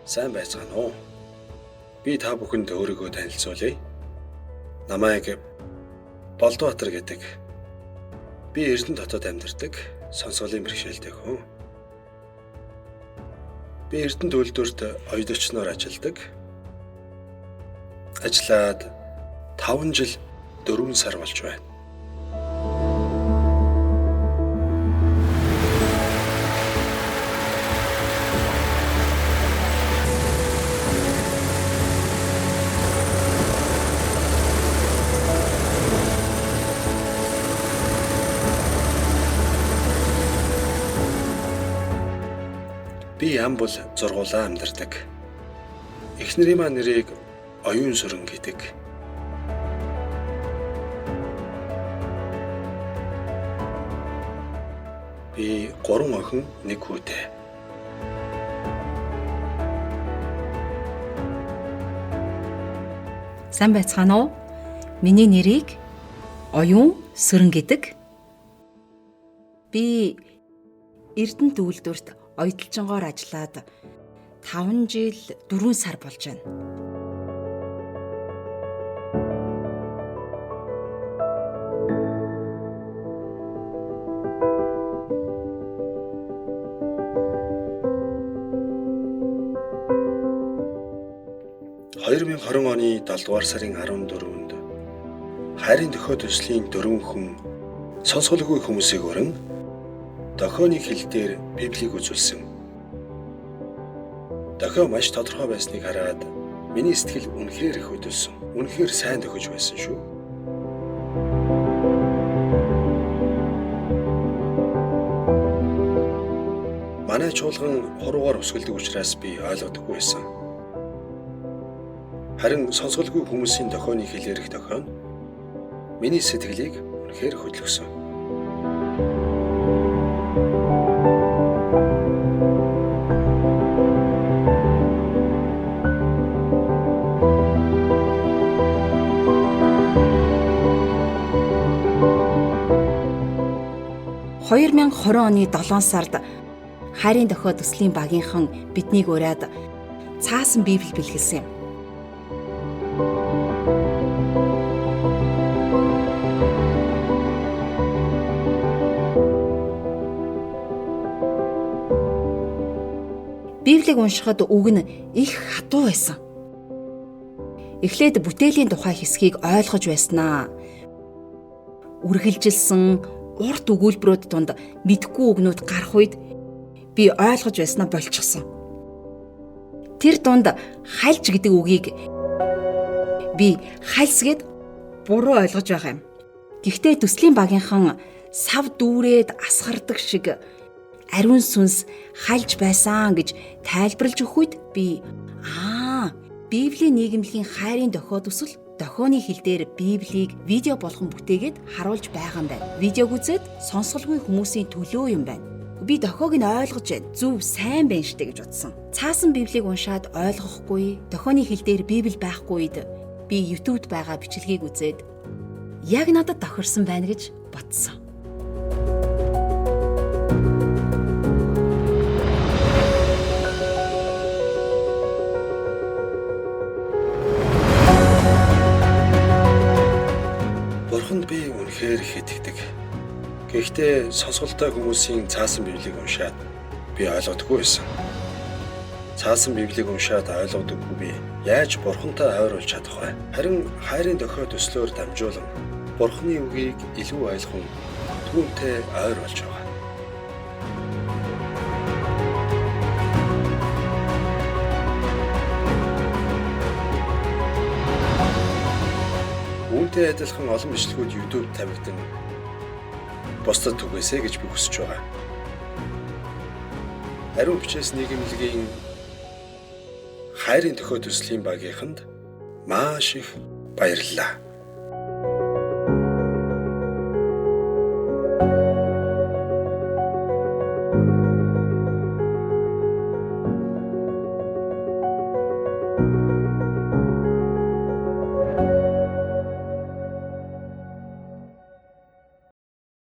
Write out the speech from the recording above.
Сайн байцгаана уу? Би та бүхэнд өөрийгөө танилцуулъя. Намайг Болдбаатар гэдэг. Би Эрдэнэ хотод амьдардаг сонсголын бэрхшээлтэй хүн. Би Эрдэнэ үйлдвэрт оюут очноор ажилладаг. Ажиллаад 5 жил 4 сар болж байна. Би ям бол зургуулаа амьдардаг. Эхнэрийн маань нэрийг Оюун Сүрэн гэдэг. Би 3 охин, 1 хүүтэй. Сайн байцгаана уу? Миний нэрийг Оюун Сүрэн гэдэг. Би Эрдэнэ үйлдвэрт оюуталчингоор ажиллаад 5 жил 4 сар болж байна. ...2020 оны 7 дугаар сарын 14-нд хайрын дохио төслийн 4 хүн сонсголгүй хүмүүсийг өрн дохионы хил дээр Библийг үзүүлсэн. Дохио маш тодорхой байсныг хараад миний сэтгэл үнэхээр их хөдөлсөн. Үнэхээр сайн дохиж байсан шүү. Манай чуулган хуруугаар өсгөлдөг учраас би ойлгодоггүй байсан. Харин сонсголгүй хүмүүсийн дохионы хилээрх дохио нь миний сэтгэлийг үнэхээр хөдлөсөн. ...2020 оны 7 сард хайрын дохио төслийн багийнхан биднийг ураад цаасан Библи бэлгэлсэн юм. Библийг уншихад үг нь их хатуу байсан. Эхлээд бүтээлийн тухай хэсгийг ойлгож байснаа. Үргэлжилсэн урт өгүүлбэрүүд донд мэдгүй үгнүүд гарах үед би ойлгож байснаа болчихсон. Тэр донд хальж гэдэг үгийг би хальс гэд буруу ойлгож байгаа юм. Гэхдээ төслийн багийнхан сав дүүрээд асгардаг шиг ариун сүнс хальж байсан гэж тайлбарлаж өгөх үед би Библийн нийгэмлэгийн хайрын дохио төсөл дохионы хил дээр Библийг видео болгон бүтээгээд харуулж байгаа юм байна. Видеог үзээд сонсголгүй хүмүүсийн төлөө юм байна. Би дохиог нь ойлгож байна. Зөв сайн байна штэ гэж бодсон. Цаасан Библийг уншаад ойлгохгүй, дохионы хил дээр Библи байхгүй үед би YouTube-д байгаа бичлэгийг үзээд яг надад тохирсон байна гэж бодсон. Бурханд би үнэхээр их итгэдэг. Гэхдээ сонсголтой хүмүүсийн цаасан Библийг уншаад би ойлгодоггүй байсан. Цаасан Библийг уншаад ойлгодоггүй би яаж Бурхантай ойр болж чадах вэ? Харин хайрын дохио төслөөр дамжуулан Бурханы үгийг илүү ойлгон түүнтэй ойр болж байгаа. Үүнтэй адилхан олон бичлэгүүд YouTube тавигдан бусдад түгээсэй гэж би хүсэж байгаа. Ариун бичээс нийгэмлэгийн хайрын дохио төслийн багийнханд маш их баярлалаа.